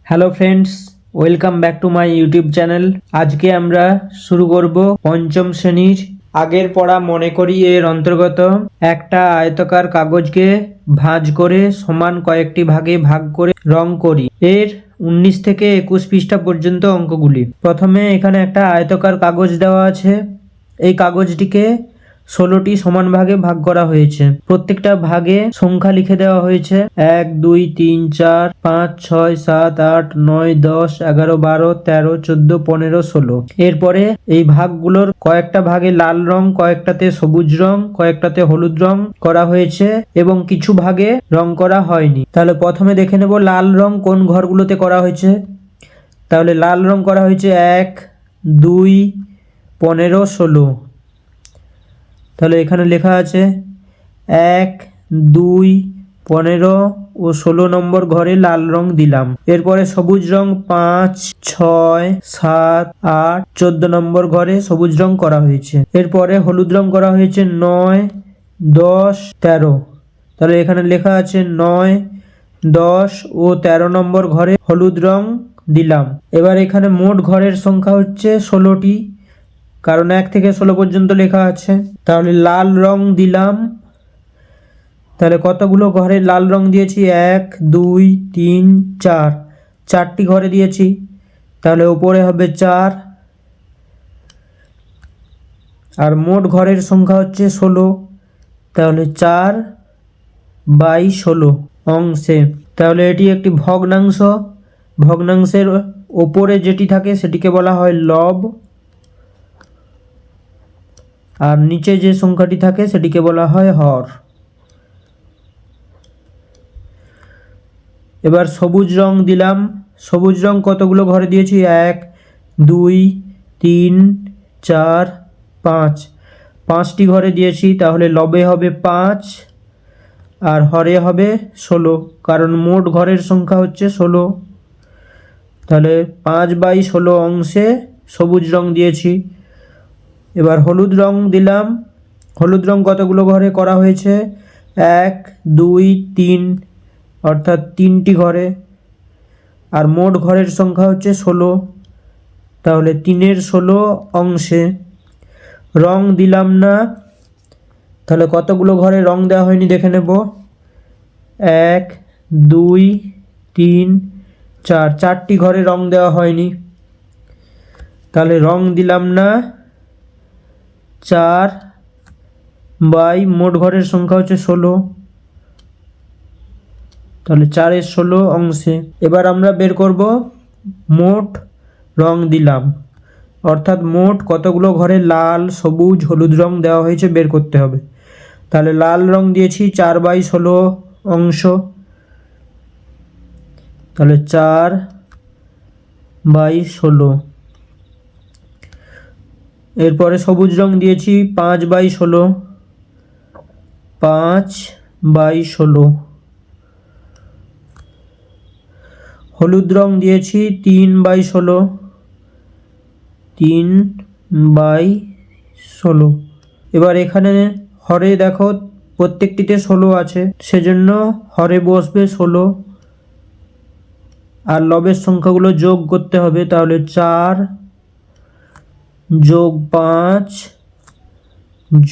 Hello friends, welcome back to my YouTube channel. আজকে আমরা শুরু করব পঞ্চম শ্রেণীর আগের পড়া মনে করি এর অন্তর্গত একটা আয়তাকার কাগজকে ভাঁজ করে সমান কয়েকটি ভাগে ভাগ করে রং করি। এর 19 থেকে 21 পৃষ্ঠা পর্যন্ত অঙ্কগুলি। প্রথমে এখানে একটা আয়তাকার কাগজ দেওয়া আছে। এই কাগজটিকে 16টি সমান ভাগে ভাগ করা হয়েছে। প্রত্যেকটা ভাগে সংখ্যা লিখে দেওয়া হয়েছে 1 2 3 4 5 6 7 8 9 10 11 12 13 14 15 16। এরপরে এই ভাগগুলোর কয়েকটা ভাগে লাল রং, কয়েকটাতে সবুজ রং, কয়েকটাতে হলুদ রং করা হয়েছে এবং কিছু ভাগে রং করা হয়নি। তাহলে প্রথমে দেখে নেব লাল রং কোন ঘরগুলোতে করা হয়েছে। তাহলে লাল রং করা হয়েছে 1 2 15 16। তাহলে এখানে লেখা আছে 1 2 15 ও 16 নম্বর ঘরে লাল রং দিলাম। এরপরে সবুজ রং 5 6 7 8 14 নম্বর ঘরে সবুজ রং করা হয়েছে। এরপরে হলুদ রং করা হয়েছে 9 10 13। তাহলে এখানে লেখা আছে 9 10 ও 13 নম্বর ঘরে হলুদ রং দিলাম। এবার এখানে মোট ঘরের সংখ্যা হচ্ছে 16টি, কারণ 1 থেকে 16 পর্যন্ত লেখা আছে। তাহলে লাল রং দিলাম। তাহলে কতগুলো ঘরে লাল রং দিয়েছি? 1 2 3 4, 4টি ঘরে দিয়েছি। তাহলে উপরে হবে 4 আর মোট ঘরের সংখ্যা হচ্ছে 16। তাহলে 4/16 অংশে। তাহলে এটি একটি ভগ্নাংশ। ভগ্নাংশের ওপরে যেটি থাকে সেটিকে বলা হয় লব, আর নিচে যে সংখ্যাটি থাকে সেটিকে বলা হয় হর। এবার সবুজ রং দিলাম। সবুজ রং কতগুলো ঘরে দিয়েছি? 1 2 3 4 5, 5টি ঘরে দিয়েছি। তাহলে লবে হবে 5 আর হরে হবে 16, কারণ মোট ঘরের সংখ্যা হচ্ছে 16। তাহলে 5/16 অংশে সবুজ রং দিয়েছি। এবার হলুদ রং দিলাম। হলুদ রং কতগুলো ঘরে করা হয়েছে? 1 2 3, অর্থাৎ 3টি ঘরে, আর মোট ঘরের সংখ্যা হচ্ছে 16। তাহলে 3/16 অংশে। রং দিলাম না। তাহলে কতগুলো ঘরে রং দেওয়া হয়নি দেখে নেব। 1 2 3 4, 4টি ঘরে রং দেওয়া হয়নি। তাহলে রং দিলাম না। 4 বাই মোট ঘরের সংখ্যা হচ্ছে 16। তাহলে 4/16 অংশে। এবার আমরা বের করব মোট রং দিলাম, অর্থাৎ মোট কতগুলো ঘরে লাল সবুজ হলুদ রং দেওয়া হয়েছে বের করতে হবে। তাহলে লাল রং দিয়েছি 4/16 অংশ। তাহলে 4/16। এরপরে সবুজ রং দিয়েছি 5/16, 5/16। হলুদ রং দিয়েছি 3/16, 3/16। এবার এখানে হরে দেখো প্রত্যেকটিতে 16 আছে, সেজন্য হরে বসবে 16 আর লবের সংখ্যাগুলো যোগ করতে হবে। তাহলে 4 যোগ 5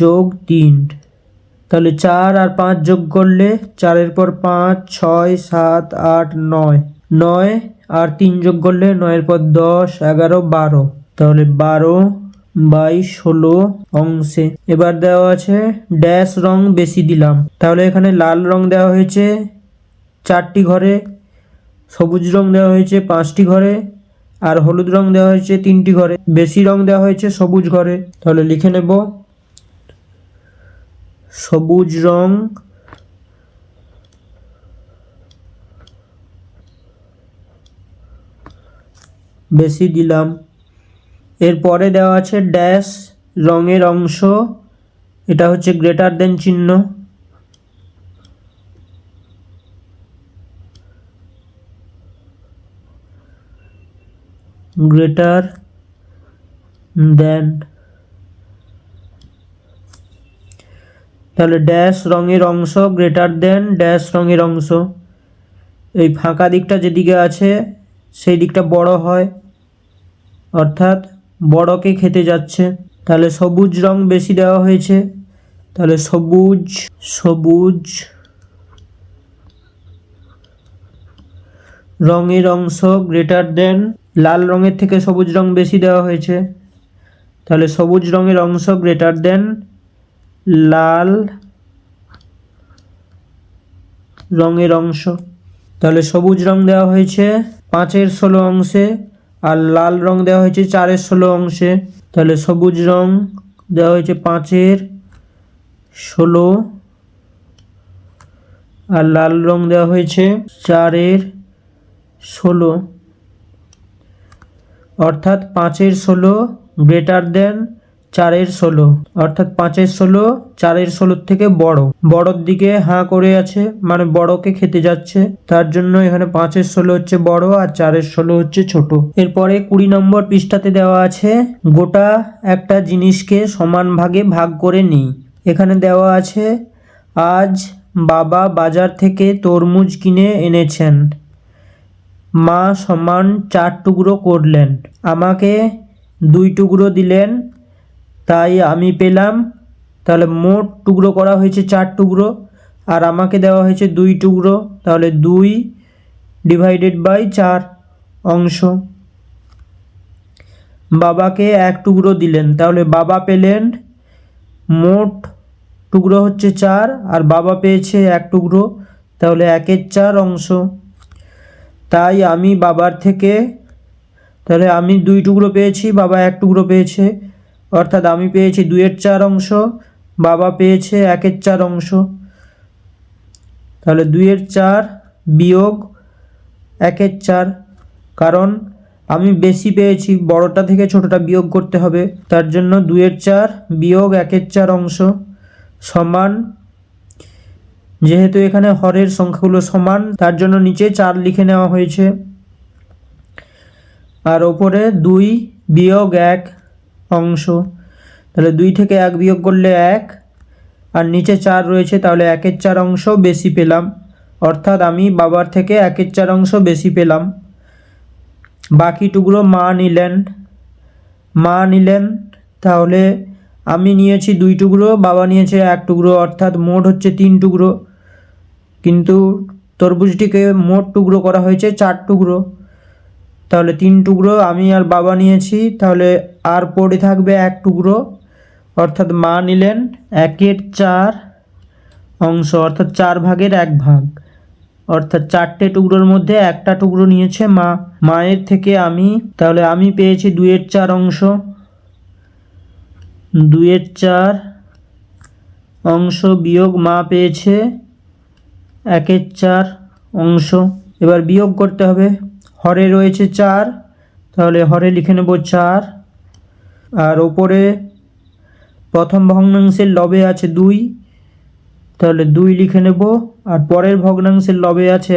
যোগ 3। তাহলে 4 আর 5 যোগ করলে 4-এর পর 5 6 7 8 9, 9 আর 3 যোগ করলে 9-এর পর 10 11 12। তাহলে 12/16 অংশে। এবার দেওয়া আছে ড্যাশ রং বেশি দিলাম। তাহলে এখানে লাল রং দেওয়া হয়েছে 4টি ঘরে, সবুজ রং দেওয়া হয়েছে 5টি ঘরে, আর হলুদ রং দেওয়া হয়েছে 3টি ঘরে। বেশি রং দেওয়া হয়েছে সবুজ ঘরে। তাহলে লিখে নেব সবুজ রং বেশি দিলাম। এরপরে দেওয়া আছে ড্যাশ রঙের অংশ, এটা হচ্ছে গ্রেটার দেন চিহ্ন। Greater than. তাহলে ড্যাশ রঙের অংশ গ্রেটার দেন ড্যাশ রঙের অংশ। এই ফাঁকা দিকটা যেদিকে আছে সেই দিকটা বড় হয়, অর্থাৎ বড়কে খেতে যাচ্ছে। তাহলে সবুজ রং বেশি দেওয়া হয়েছে, তাহলে সবুজ সবুজ রঙের অংশ গ্রেটার দেন, লাল রঙের থেকে সবুজ রং বেশি দেওয়া হয়েছে, তাহলে সবুজ রঙের অংশ গ্রেটার দেন লাল রঙের অংশ। তাহলে সবুজ রং দেওয়া হয়েছে 5/16 অংশে আর লাল রং দেওয়া হয়েছে 4/16 অংশে। তাহলে সবুজ রং দেওয়া হয়েছে 5/16 আর লাল রং দেওয়া হয়েছে 4/16, অর্থাৎ 5/16 গ্রেটার দেন 4/16, অর্থাৎ 5/16 4/16 থেকে বড়, বড়র দিকে হাঁ করে আছে, মানে বড়কে খেতে যাচ্ছে, তার জন্য এখানে 5/16 হচ্ছে বড় আর 4/16 হচ্ছে ছোট। এরপরে 20 নম্বর পৃষ্ঠাতে দেওয়া আছে গোটা একটা জিনিসকে সমান ভাগে ভাগ করে নিই। এখানে দেওয়া আছে আজ বাবা বাজার থেকে তরমুজ কিনে এনেছেন, মা সমান 4 টুকরো করলেন, আমাকে 2 টুকরো দিলেন, তাই আমি পেলাম। তাহলে মোট টুকরো করা হয়েছে 4 টুকরো আর আমাকে দেওয়া হয়েছে 2 টুকরো, তাহলে 2/4 অংশ। বাবাকে 1 টুকরো দিলেন, তাহলে বাবা পেলেন, মোট টুকরো হচ্ছে 4 আর বাবা পেয়েছে 1 টুকরো, তাহলে 1/4 অংশ। তাই আমি বাবার থেকে, তাহলে আমি 2 টুকরো পেয়েছি, বাবা 1 টুকরো পেয়েছে, অর্থাৎ আমি পেয়েছি 2/4 অংশ, বাবা পেয়েছে 1/4 অংশ। তাহলে 2/4 বিয়োগ 1/4, কারণ আমি বেশি পেয়েছি, বড়টা থেকে ছোটটা বিয়োগ করতে হবে, তার জন্য 2/4 বিয়োগ 1/4 অংশ সমান, যেহেতু এখানে হরের সংখ্যাগুলো সমান তার জন্য নিচে 4 লিখে নেওয়া হয়েছে, আর ওপরে 2 বিয়োগ 1 অংশ। তাহলে 2 থেকে 1 বিয়োগ করলে 1 আর নিচে 4 রয়েছে, তাহলে 1/4 অংশ বেশি পেলাম, অর্থাৎ আমি বাবার থেকে 1/4 অংশ বেশি পেলাম। বাকি টুকরো মা নিলেন, তাহলে আমি নিয়েছি 2 টুকরো, বাবা নিয়েছে 1 টুকরো, অর্থাৎ মোট হচ্ছে 3 টুকরো, কিন্তু তরমুজটিকে মোট টুকরো করা হয়েছে 4 টুকরো, তাহলে 3 টুকরো আমি আর বাবা নিয়েছি, তাহলে আর পড়ে থাকবে 1 টুকরো, অর্থাৎ মা নিলেন 1/4 অংশ, অর্থাৎ 4/1 অর্থাৎ 4টে টুকরোর মধ্যে 1টা টুকরো নিয়েছে মা। মায়ের থেকে আমি, তাহলে আমি পেয়েছি 2/4 অংশ, 2/4 অংশ বিয়োগ মা পেয়েছে 1/4 অংশ। এবার বিয়োগ করতে হবে, হরে রয়েছে 4, তাহলে হরে লিখে নেব 4, আর ওপরে প্রথম ভগ্নাংশের লবে আছে 2, তাহলে 2 লিখে নেব, আর পরের ভগ্নাংশের লবে আছে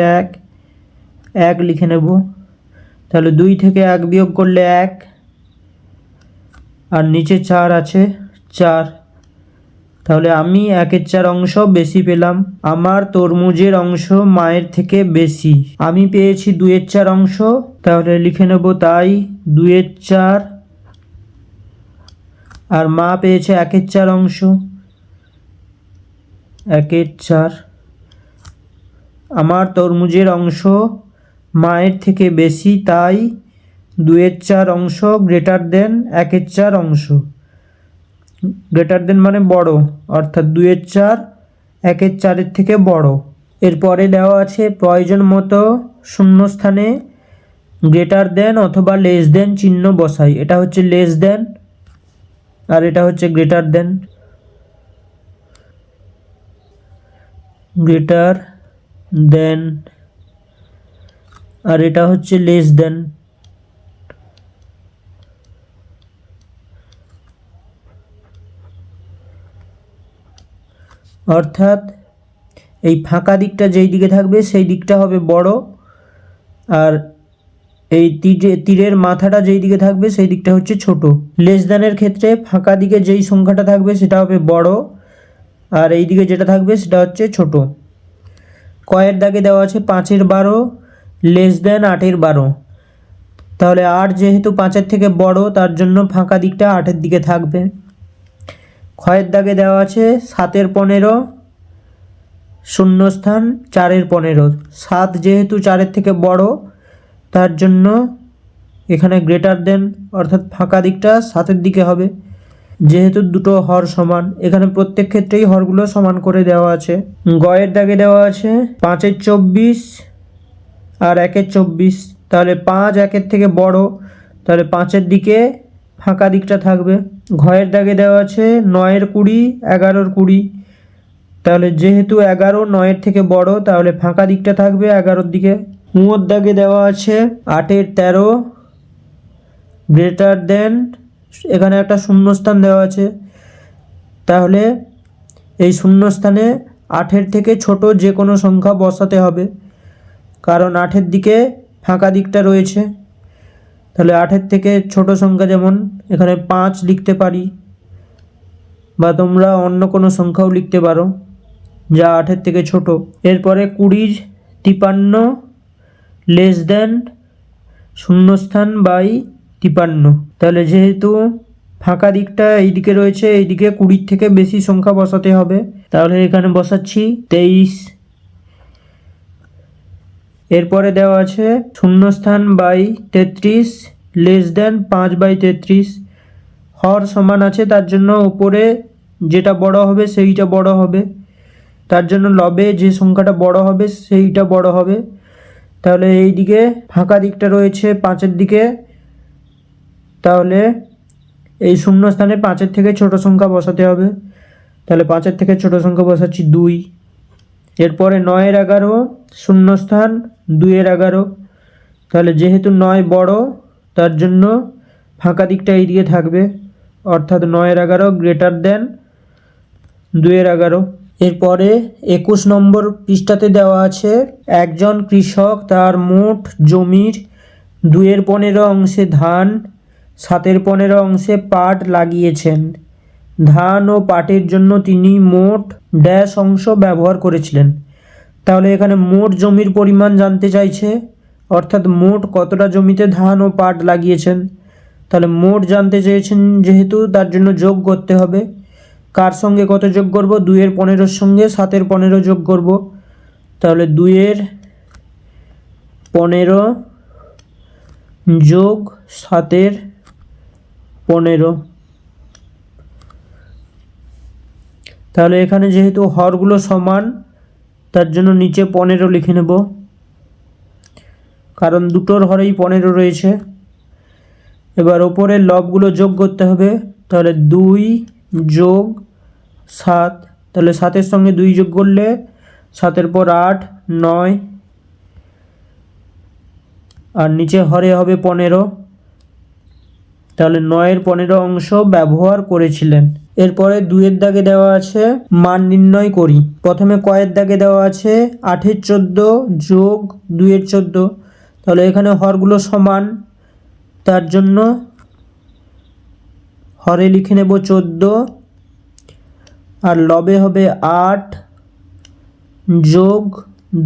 1 লিখে নেব, তাহলে 2 থেকে 1 বিয়োগ করলে 1 আর নিচে 4 আছে 4, তাহলে আমি 1/4 অংশ বেশি পেলাম। আমার তরমুজের অংশ মায়ের থেকে বেশি, আমি পেয়েছি 2/4 অংশ, তাহলে লিখে নেব তাই 2/4, আর মা পেয়েছে 1/4 অংশ, 1/4। আমার তরমুজের অংশ মায়ের থেকে বেশি, তাই 2/4 অংশ গ্রেটার দেন 1/4 অংশ, গ্রেটার দেন মানে বড়, অর্থাৎ 2/4 1/4 থেকে বড়। এরপরে দেওয়া আছে প্রয়োজন মতো শূন্যস্থানে গ্রেটার দেন অথবা লেস দেন চিহ্ন বসাই। এটা হচ্ছে লেস দেন আর এটা হচ্ছে গ্রেটার দেন, গ্রেটার দেন আর এটা হচ্ছে লেস দেন। অর্থাৎ এই ফাঁকা দিকটা যেই দিকে থাকবে সেই দিকটা হবে বড়, আর এই তীরের মাথাটা যেই দিকে থাকবে সেই দিকটা হচ্ছে ছোট। লেস দ্যানের ক্ষেত্রে ফাঁকা দিকে যেই সংখ্যাটা থাকবে সেটা হবে বড়, আর এই দিকে যেটা থাকবে সেটা হচ্ছে ছোট। কয়ের দাগে দেওয়া আছে 5/12 লেস দেন 8/12। তাহলে 8 যেহেতু 5-এর থেকে বড়, তার জন্য ফাঁকা দিকটা 8-এর দিকে থাকবে। ক্ষয়ের দাগে দেওয়া আছে 7-এর 15 শূন্যস্থান 4-এর 15। 7 যেহেতু 4-এর থেকে বড়, তার জন্য এখানে গ্রেটার দেন অর্থাৎ ফাঁকা দিকটা 7-এর দিকে হবে। যেহেতু দুটো হর সমান, এখানে প্রত্যেক ক্ষেত্রেই হরগুলো সমান করে দেওয়া আছে। গয়ের দাগে দেওয়া আছে 5-এর 24 আর 1-এর 24। তাহলে 5 1-এর থেকে বড়, তাহলে 5-এর দিকে ফাঁকা দিকটা থাকবে। ঘয়ের দাগে দেওয়া আছে 9-এর 20 11-এর 20। তাহলে যেহেতু 11 9-এর থেকে বড়, তাহলে ফাঁকা দিকটা থাকবে 11-এর দিকে। উঁয়োর দাগে দেওয়া আছে 8-এর 13 গ্রেটার দেন, এখানে একটা শূন্যস্থান দেওয়া আছে, তাহলে এই শূন্যস্থানে 8-এর থেকে ছোট যে কোনো সংখ্যা বসাতে হবে, কারণ 8-এর দিকে ফাঁকা দিকটা রয়েছে। তাহলে 8-এর থেকে ছোট সংখ্যা যেমন এখানে 5 লিখতে পারি, বা তোমরা অন্য কোনো সংখ্যাও লিখতে পারো যা 8-এর থেকে ছোট। এরপরে 20 53 লেস দেন শূন্যস্থান বাই 53। তাহলে যেহেতু ফাঁকা দিকটা এইদিকে রয়েছে, এইদিকে 20-র থেকে বেশি সংখ্যা বসাতে হবে, তাহলে এখানে বসাচ্ছি 23। এরপরে দেওয়া আছে শূন্যস্থান বাই 33 লেস দেন 5/33। হর সমান আছে, তার জন্য উপরে যেটা বড় হবে সেইটা বড় হবে, তার জন্য লবে যে সংখ্যাটা বড় হবে সেইটা বড় হবে। তাহলে এই দিকে ফাঁকা দিকটা রয়েছে 5-এর দিকে, তাহলে এই শূন্যস্থানে 5-এর থেকে ছোট সংখ্যা বসাতে হবে। তাহলে 5-এর থেকে ছোট সংখ্যা বসাচ্ছি 2। এরপরে 9-এর 11 শূন্যস্থান 2-এর 11। তাহলে যেহেতু 9 বড়, তার জন্য ফাঁকা দিকটা এই দিকে থাকবে, অর্থাৎ 9-এর 11 গ্রেটার দেন 2-এর 11। এরপরে 21 নম্বর পৃষ্ঠাতে দেওয়া আছে একজন কৃষক তার মোট জমির 2-এর 15 অংশে ধান, 7-এর 15 অংশে পাট লাগিয়েছেন। ধান ও পাটের জন্য তিনি মোট ড্যাশ অংশ ব্যবহার করেছিলেন। তাহলে এখানে মোট জমির পরিমাণ জানতে চাইছে, অর্থাৎ মোট কতটা জমিতে ধান ও পাট লাগিয়েছেন। তাহলে মোট জানতে চেয়েছেন যেহেতু, তার জন্য যোগ করতে হবে। কার সঙ্গে কত যোগ করব? 2-এর 15-র সঙ্গে 7-এর 15 যোগ করব। তাহলে 2-এর 15 যোগ 7-এর 15। তাহলে এখানে যেহেতু হরগুলো সমান, তার জন্য নিচে 15 লিখে নেব, কারণ দুটোর হরেই 15 রয়েছে। এবার ওপরের লবগুলো যোগ করতে হবে। তাহলে 2 যোগ 7, তাহলে 7-এর সঙ্গে 2 যোগ করলে 7-এর পর 8 9, আর নিচে হরে হবে 15। তাহলে 9-এর 15 অংশ ব্যবহার করেছিলেন। এরপরে 2-এর দাগে দেওয়া আছে মান নির্ণয় করি। প্রথমে কয়ের দাগে দেওয়া আছে 8-এর 14 যোগ 2-এর 14। তাহলে এখানে হরগুলো সমান, তার জন্য হরে লিখে নেব 14, আর লবে হবে 8 যোগ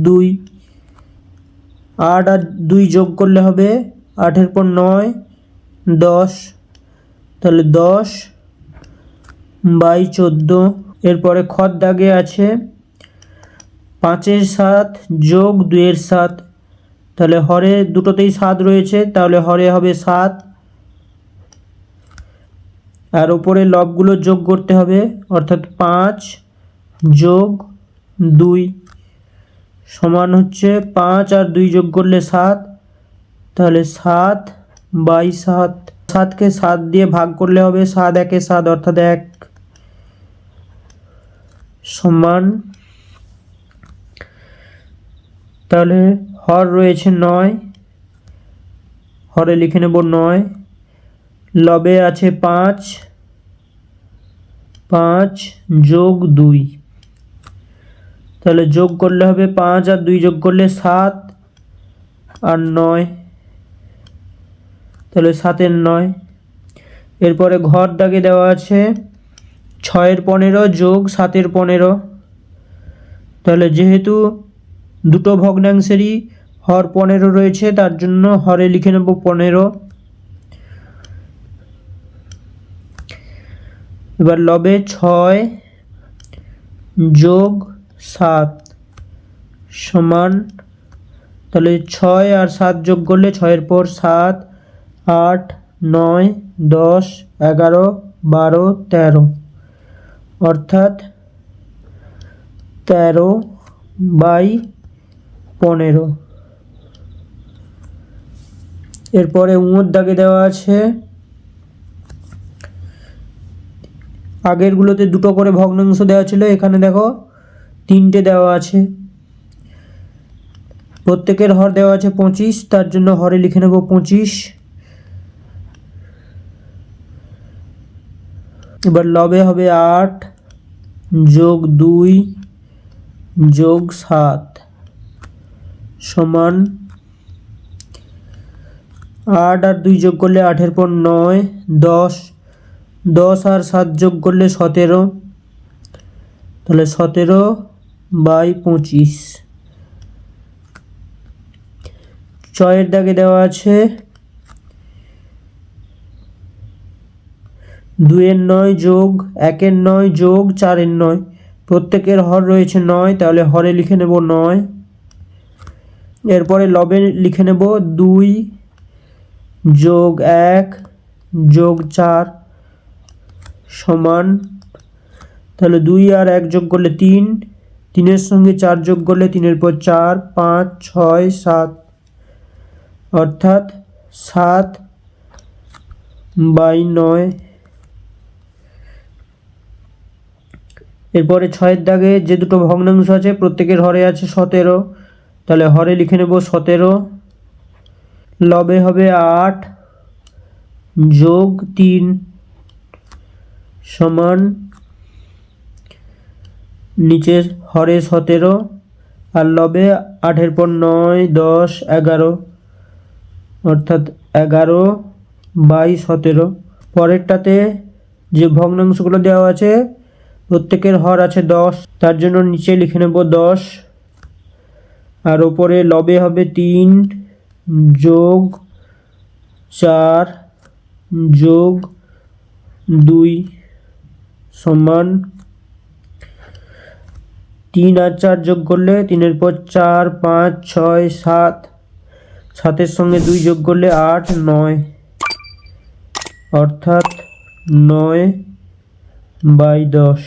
2। 8 আর 2 যোগ করলে হবে 8-এর পর 9 10। তাহলে 10/14। এরপরে খর দাগে আছে 5-এর 7 যোগ 2-এর 7। তাহলে হরে দুটোতেই 7 রয়েছে, তাহলে হরে হবে 7, আর উপরে লবগুলো যোগ করতে হবে, অর্থাৎ 5 যোগ 2 সমান হচ্ছে 5 আর 2 যোগ করলে 7। তাহলে 7/7। 7কে 7 দিয়ে ভাগ করলে হবে 7 1-এ 7 অর্থাৎ 1 সমান। তাহলে হর রয়েছে 9, হরে লিখে নেব 9। লবে আছে 5 যোগ 2। তাহলে যোগ করলে হবে 5 আর 2 যোগ করলে 7 আর 9, তাহলে 7-এর 9। এরপরে ঘর দাগে দেওয়া আছে 6-এর 15 যোগ 7-এর 15। তাহলে যেহেতু দুটো ভগ্নাংশেরই হর 15 রয়েছে, তার জন্য হরে লিখে নেব 15। এবার লবে 6 যোগ 7 সমান, তাহলে 6 আর 7 যোগ করলে 6-এর পর 7, 8, 9, 10, 11, 12, 13, অর্থাৎ 13/15। এরপরে উঁয়োর দাগে দেওয়া আছে, আগেরগুলোতে দুটো করে ভগ্নাংশ দেওয়া ছিল, এখানে দেখো 3টে দেওয়া আছে। প্রত্যেকের হর দেওয়া আছে 25, তার জন্য হরে লিখে নেব 25। এবার লবে হবে 8 যোগ 2 যোগ 7 সমান, 8 আর 2 যোগ করলে 8-এর পর 9, 10, 10 আর 7 যোগ করলে 17, তাহলে 17/25। 6-এর দাগে দেওয়া আছে 2-এর 9 যোগ 1-এর 9 যোগ 4-এর 9, প্রত্যেকের হর রয়েছে 9, তাহলে হরে লিখে নেব 9। এরপরে লবে লিখে নেব 2 যোগ 1 যোগ 4 সমান, তাহলে 2 আর 1 যোগ করলে 3, 3-এর সঙ্গে 4 যোগ করলে 3-এর পর 4, 5, 6, 7, অর্থাৎ 7/9। এরপরে 6-এর দাগে যে দুটো ভগ্নাংশ আছে প্রত্যেকের হরে আছে 17, তাহলে হরে লিখে নেব 17। লবে হবে 8 যোগ 3 সমান, নিচের হরে 17 আর লবে 8-এর পর 9, 10, 11, অর্থাৎ 11/17। পরেরটাতে যে ভগ্নাংশগুলো দেওয়া আছে প্রত্যেকের হর আছে 10, তার জন্য নিচে লিখে নেব 10। আর ওপরে লবে হবে 3 যোগ 4 যোগ 2 সমান, 3 আর 4 যোগ করলে 3-এর পর 4, 5, 6, 7, 7-এর সঙ্গে 2 যোগ করলে 8, 9, অর্থাৎ 9/10।